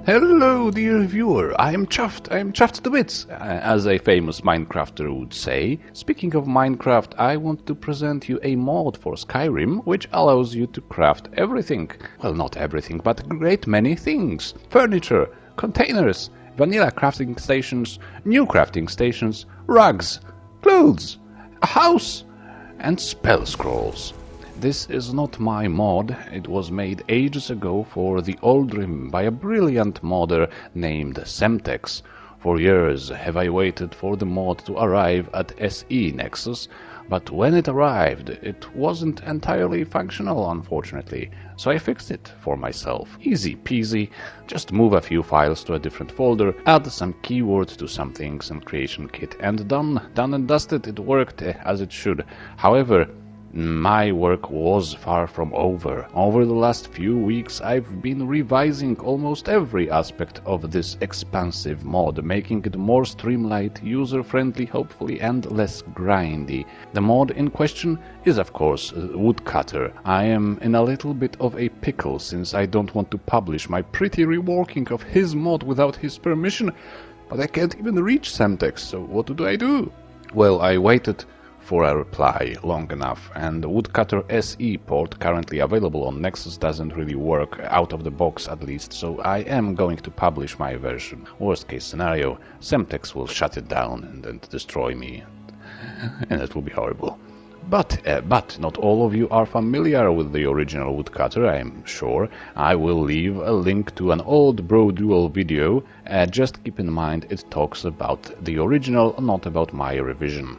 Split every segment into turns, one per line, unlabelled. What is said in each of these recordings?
Hello, dear viewer. I am chuffed to bits, as a famous Minecrafter would say. Speaking of Minecraft, I want to present you a mod for Skyrim, which allows you to craft everything. Well, not everything, but a great many things. Furniture, containers, vanilla crafting stations, new crafting stations, rugs, clothes, a house, and spell scrolls. This is not my mod, it was made ages ago for the Oldrim by a brilliant modder named Semtex. For years have I waited for the mod to arrive at SE Nexus, but when it arrived it wasn't entirely functional, unfortunately, so I fixed it for myself. Easy peasy, just move a few files to a different folder, add some keyword to some things and creation kit, and done and dusted. It worked as it should. However, my work was far from over. Over the last few weeks I've been revising almost every aspect of this expansive mod, making it more streamlined, user-friendly hopefully, and less grindy. The mod in question is of course Woodcutter. I am in a little bit of a pickle since I don't want to publish my pretty reworking of his mod without his permission, but I can't even reach Semtex, so what do I do? Well, I waited for a reply long enough, and the Woodcutter SE port currently available on Nexus doesn't really work, out of the box at least, so I am going to publish my version. Worst case scenario, Semtex will shut it down and destroy me, and it will be horrible. But not all of you are familiar with the original Woodcutter, I am sure. I will leave a link to an old Brodual video, just keep in mind it talks about the original, not about my revision.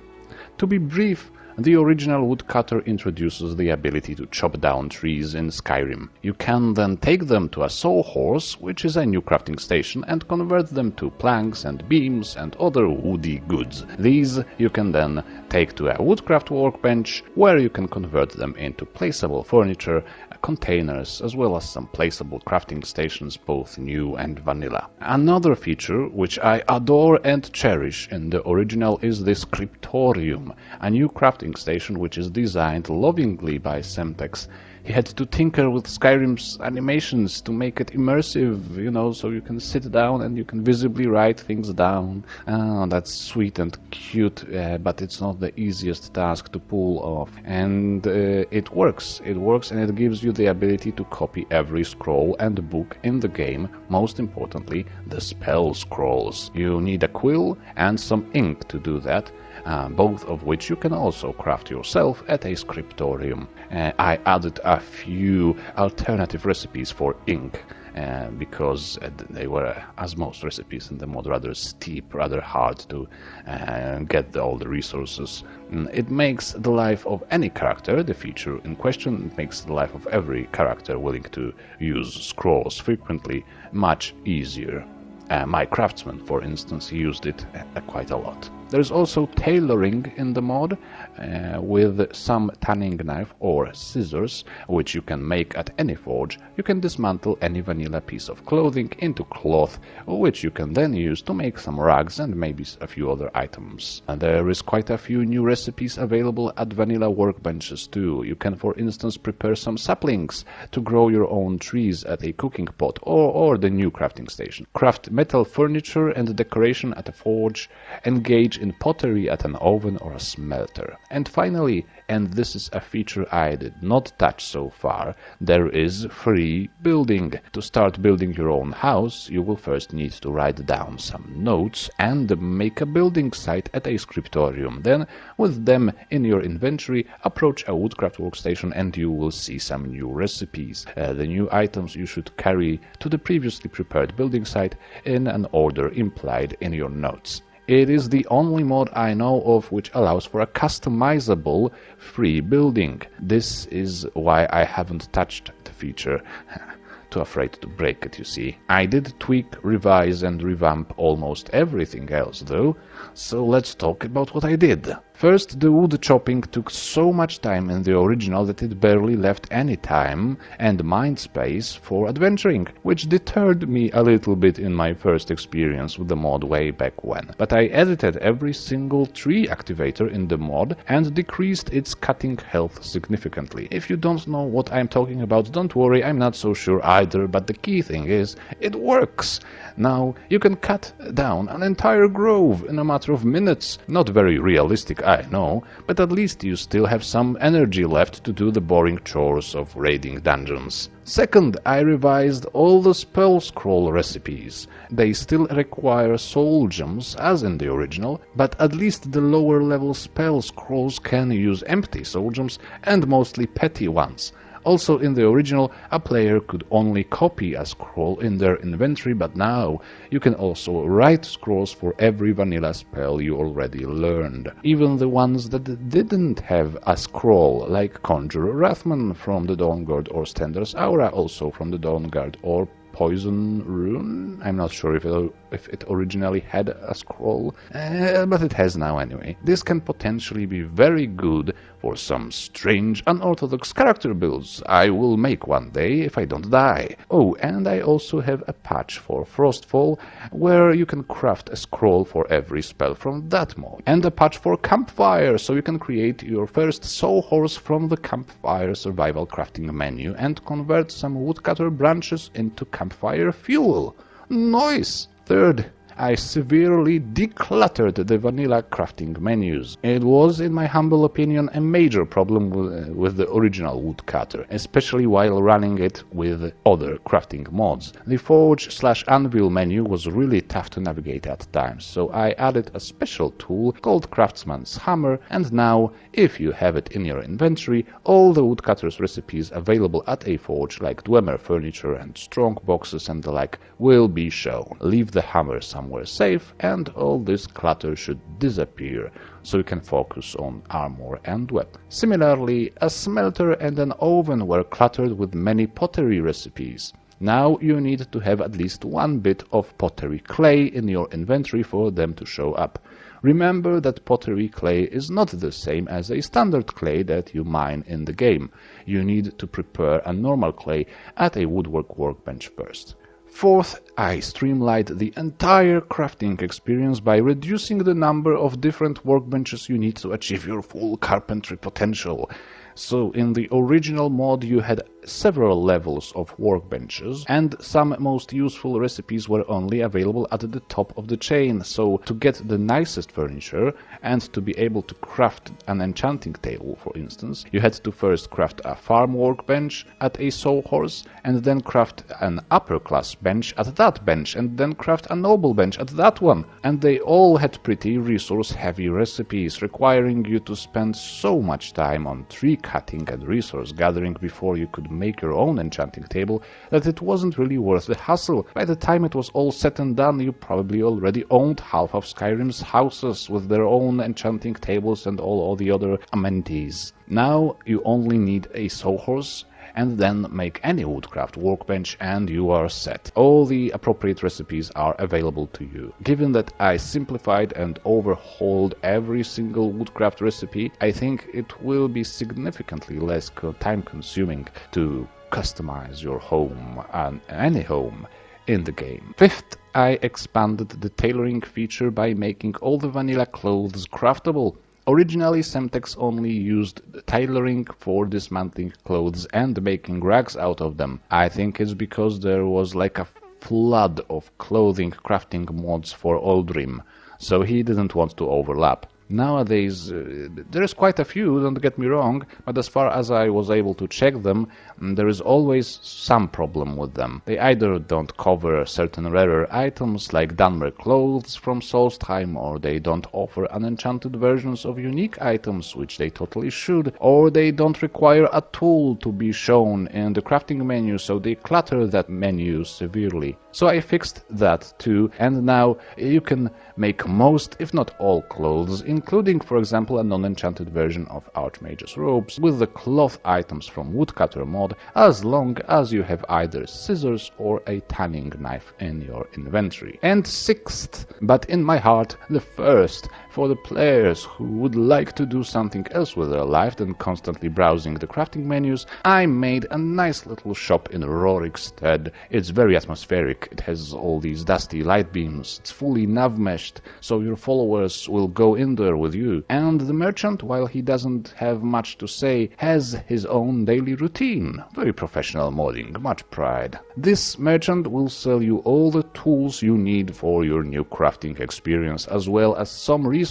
To be brief, the original Woodcutter introduces the ability to chop down trees in Skyrim. You can then take them to a sawhorse, which is a new crafting station, and convert them to planks and beams and other woody goods. These you can then take to a woodcraft workbench, where you can convert them into placeable furniture, containers, as well as some placeable crafting stations, both new and vanilla. Another feature which I adore and cherish in the original is the Scriptorium, a new crafting station which is designed lovingly by Semtex. He had to tinker with Skyrim's animations to make it immersive, you know, so you can sit down and you can visibly write things down. That's sweet and cute, but it's not the easiest task to pull off. And it works and it gives you the ability to copy every scroll and book in the game, most importantly, the spell scrolls. You need a quill and some ink to do that, both of which you can also craft yourself at a Scriptorium. I added a few alternative recipes for ink, because they were, as most recipes in the mod, rather steep, rather hard to get all the resources. It makes the life of any character, the feature in question, it makes the life of every character willing to use scrolls frequently much easier. My craftsman, for instance, used it quite a lot. There's also tailoring in the mod, with some tanning knife or scissors, which you can make at any forge. You can dismantle any vanilla piece of clothing into cloth, which you can then use to make some rugs and maybe a few other items. And there is quite a few new recipes available at vanilla workbenches too. You can, for instance, prepare some saplings to grow your own trees at a cooking pot or the new crafting station. Craft metal furniture and decoration at a forge. Engage in pottery at an oven or a smelter. And finally, and this is a feature I did not touch so far, there is free building. To start building your own house, you will first need to write down some notes and make a building site at a Scriptorium. Then, with them in your inventory, approach a woodcraft workstation and you will see some new recipes. The new items you should carry to the previously prepared building site in an order implied in your notes. It is the only mod I know of which allows for a customizable free building. This is why I haven't touched the feature. Too afraid to break it, you see. I did tweak, revise and revamp almost everything else though, so let's talk about what I did. First, the wood chopping took so much time in the original that it barely left any time and mind space for adventuring, which deterred me a little bit in my first experience with the mod way back when. But I edited every single tree activator in the mod and decreased its cutting health significantly. If you don't know what I'm talking about, don't worry, I'm not so sure either, but the key thing is, it works! Now, you can cut down an entire grove in a matter of minutes. Not very realistic, I know, but at least you still have some energy left to do the boring chores of raiding dungeons. Second, I revised all the spell scroll recipes. They still require soul gems, as in the original, but at least the lower level spell scrolls can use empty soul gems and mostly petty ones. Also, in the original, a player could only copy a scroll in their inventory, but now you can also write scrolls for every vanilla spell you already learned. Even the ones that didn't have a scroll, like Conjure Rathman from the Dawnguard or Stendar's Aura, also from the Dawnguard, or Poison Rune. I'm not sure if it originally had a scroll, but it has now anyway. This can potentially be very good for some strange, unorthodox character builds I will make one day if I don't die. Oh, and I also have a patch for Frostfall, where you can craft a scroll for every spell from that mod. And a patch for Campfire, so you can create your first sawhorse from the Campfire survival crafting menu and convert some woodcutter branches into campfire fuel. Nice! Third, I severely decluttered the vanilla crafting menus. It was, in my humble opinion, a major problem with the original Woodcutter, especially while running it with other crafting mods. The Forge/Anvil menu was really tough to navigate at times, so I added a special tool called Craftsman's Hammer, and now, if you have it in your inventory, all the Woodcutter's recipes available at a forge, like Dwemer furniture and strong boxes and the like, will be shown. Leave the hammer somewhere safe, and all this clutter should disappear, so you can focus on armor and weapons. Similarly, a smelter and an oven were cluttered with many pottery recipes. Now you need to have at least one bit of pottery clay in your inventory for them to show up. Remember that pottery clay is not the same as a standard clay that you mine in the game. You need to prepare a normal clay at a woodwork workbench first. Fourth, I streamlined the entire crafting experience by reducing the number of different workbenches you need to achieve your full carpentry potential. So in the original mod you had several levels of workbenches, and some most useful recipes were only available at the top of the chain. So to get the nicest furniture and to be able to craft an enchanting table, for instance, you had to first craft a farm workbench at a sawhorse, and then craft an upper class bench at that bench, and then craft a noble bench at that one. And they all had pretty resource heavy recipes, requiring you to spend so much time on tree cutting and resource gathering before you could make your own enchanting table that it wasn't really worth the hassle. By the time it was all said and done, you probably already owned half of Skyrim's houses with their own enchanting tables and all the other amenities. Now you only need a sawhorse, and then make any woodcraft workbench and you are set. All the appropriate recipes are available to you. Given that I simplified and overhauled every single woodcraft recipe, I think it will be significantly less time consuming to customize your home and any home in the game. Fifth, I expanded the tailoring feature by making all the vanilla clothes craftable. Originally, Semtex only used tailoring for dismantling clothes and making rags out of them. I think it's because there was like a flood of clothing crafting mods for Oldrim, so he didn't want to overlap. Nowadays, there's quite a few, don't get me wrong, but as far as I was able to check them, there is always some problem with them. They either don't cover certain rarer items like Dunmer clothes from Solstheim, or they don't offer unenchanted versions of unique items, which they totally should, or they don't require a tool to be shown in the crafting menu, so they clutter that menu severely. So I fixed that too, and now you can make most, if not all, clothes, including, for example, a non-enchanted version of Archmage's robes with the cloth items from Woodcutter mod, as long as you have either scissors or a tanning knife in your inventory. And sixth, but in my heart, the first For the players who would like to do something else with their life than constantly browsing the crafting menus, I made a nice little shop in Rorikstead. It's very atmospheric, it has all these dusty light beams, it's fully nav-meshed, so your followers will go in there with you. And the merchant, while he doesn't have much to say, has his own daily routine. Very professional modding, much pride. This merchant will sell you all the tools you need for your new crafting experience, as well as some resources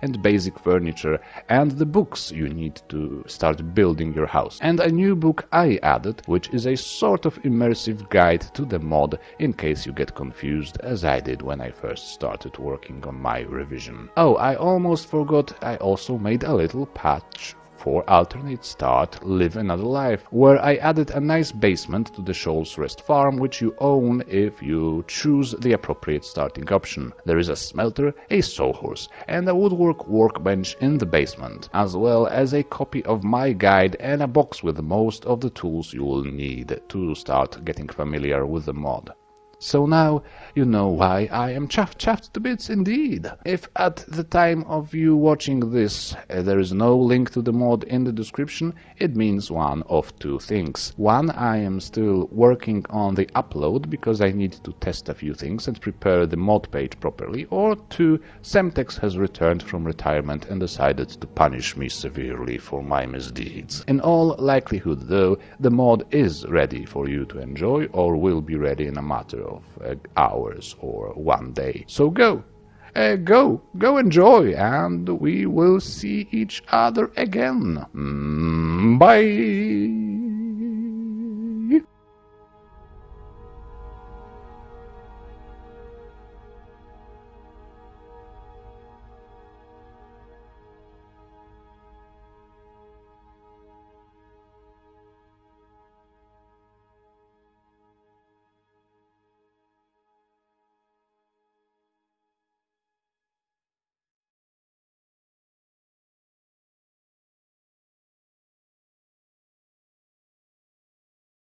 and basic furniture, and the books you need to start building your house. And a new book I added, which is a sort of immersive guide to the mod, in case you get confused, as I did when I first started working on my revision. Oh, I almost forgot, I also made a little patch for Alternate Start Live Another Life, where I added a nice basement to the Shoals Rest farm, which you own if you choose the appropriate starting option. There is a smelter, a sawhorse, and a woodwork workbench in the basement, as well as a copy of my guide and a box with most of the tools you will need to start getting familiar with the mod. So now you know why I am chuffed to bits indeed. If at the time of you watching this there is no link to the mod in the description, it means one of two things. One, I am still working on the upload because I need to test a few things and prepare the mod page properly, or two, Semtex has returned from retirement and decided to punish me severely for my misdeeds. In all likelihood though, the mod is ready for you to enjoy, or will be ready in a matter of hours or one day. So go enjoy, and we will see each other again. Bye!